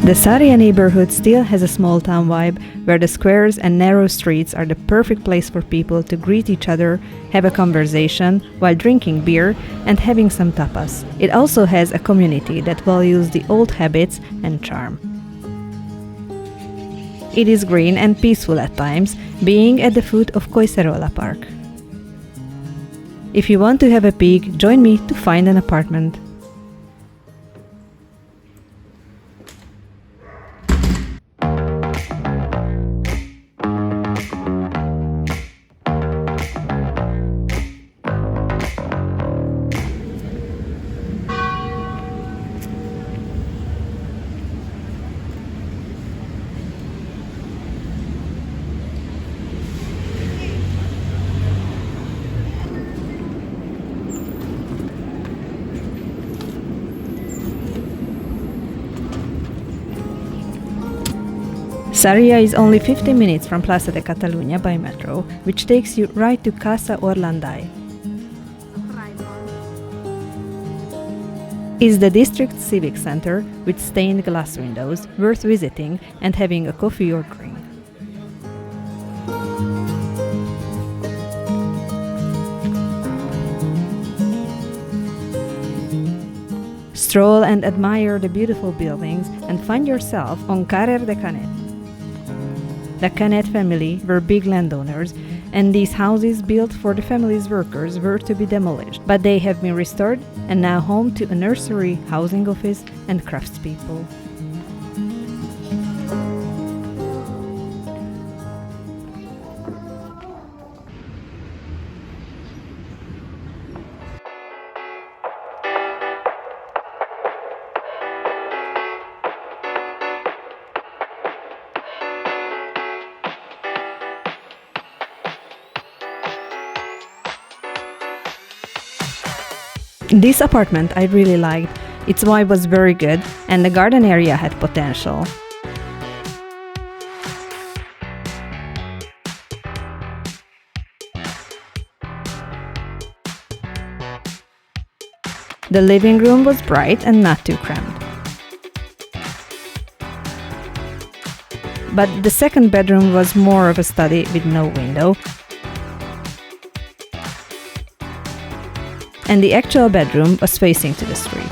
The Sarrià neighbourhood still has a small town vibe where the squares and narrow streets are the perfect place for people to greet each other, have a conversation while drinking beer and having some tapas. It also has a community that values the old habits and charm. It is green and peaceful at times, being at the foot of Collserola Park. If you want to have a peek, join me to find an apartment. Sarrià is only 50 minutes from Plaça de Catalunya by metro, which takes you right to Casa Orlandai. It's the district civic center with stained glass windows, worth visiting and having a coffee or drink. Stroll and admire the beautiful buildings and find yourself on Carrer de Canet. The Canet family were big landowners, and these houses built for the family's workers were to be demolished, but they have been restored and now home to a nursery, housing office and craftspeople. This apartment I really liked. Its vibe was very good and the garden area had potential. The living room was bright and not too cramped. But the second bedroom was more of a study with no window. And the actual bedroom was facing to the street.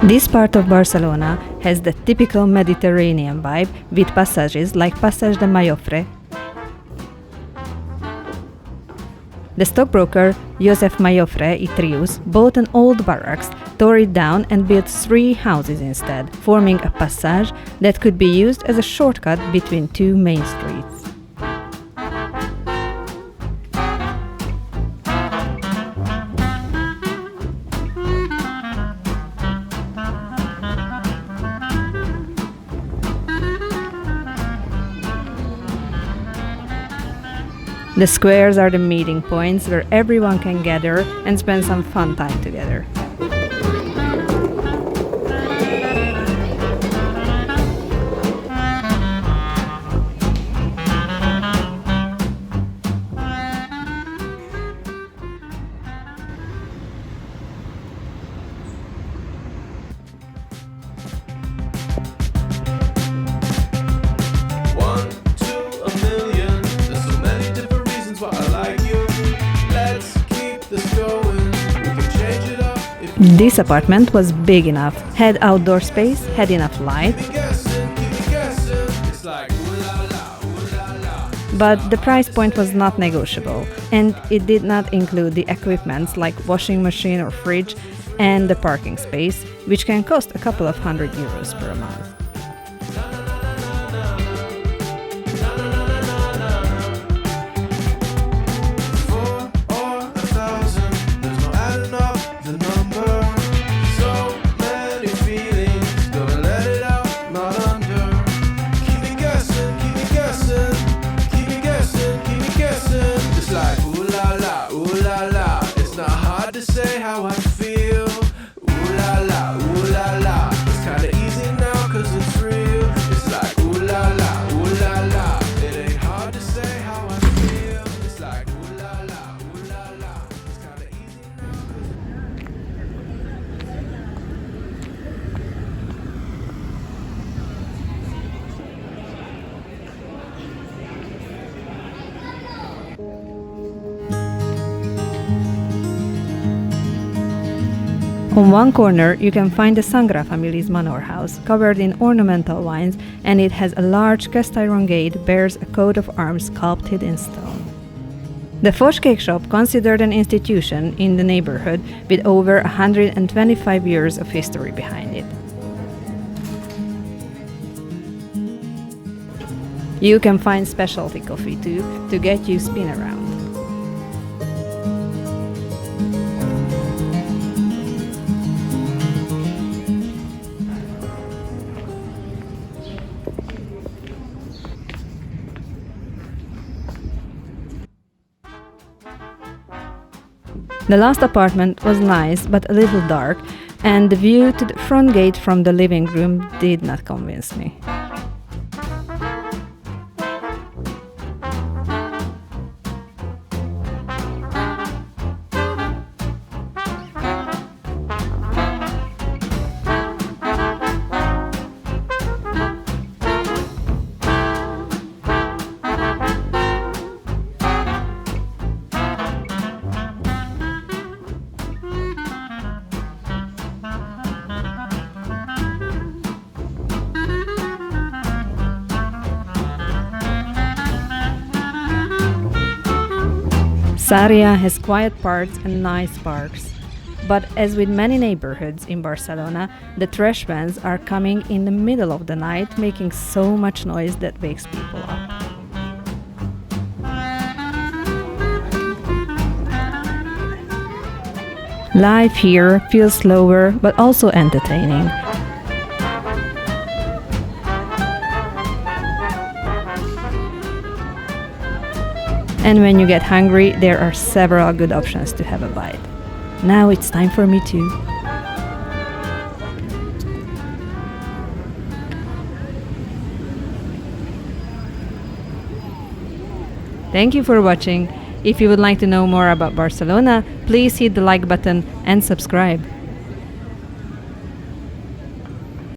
This part of Barcelona has the typical Mediterranean vibe with passages like Passage de Mallofré. The stockbroker Josep Mallofré y Trius bought an old barracks, tore it down and built 3 houses instead, forming a passage that could be used as a shortcut between 2 main streets. The squares are the meeting points where everyone can gather and spend some fun time together. This apartment was big enough, had outdoor space, had enough light, but the price point was not negotiable, and it did not include the equipments like washing machine or fridge and the parking space, which can cost a couple of €100 per month. On one corner, you can find the Sangra family's manor house, covered in ornamental vines, and it has a large cast iron gate bears a coat of arms sculpted in stone. The Foix cake shop, considered an institution in the neighborhood with over 125 years of history behind it. You can find specialty coffee too, to get you spin around. The last apartment was nice but a little dark, and the view to the front gate from the living room did not convince me. Sarrià has quiet parts and nice parks. But as with many neighborhoods in Barcelona, the trash vans are coming in the middle of the night, making so much noise that wakes people up. Life here feels slower but also entertaining. And when you get hungry, there are several good options to have a bite. Now it's time for me too. Thank you for watching. If you would like to know more about Barcelona, please hit the like button and subscribe.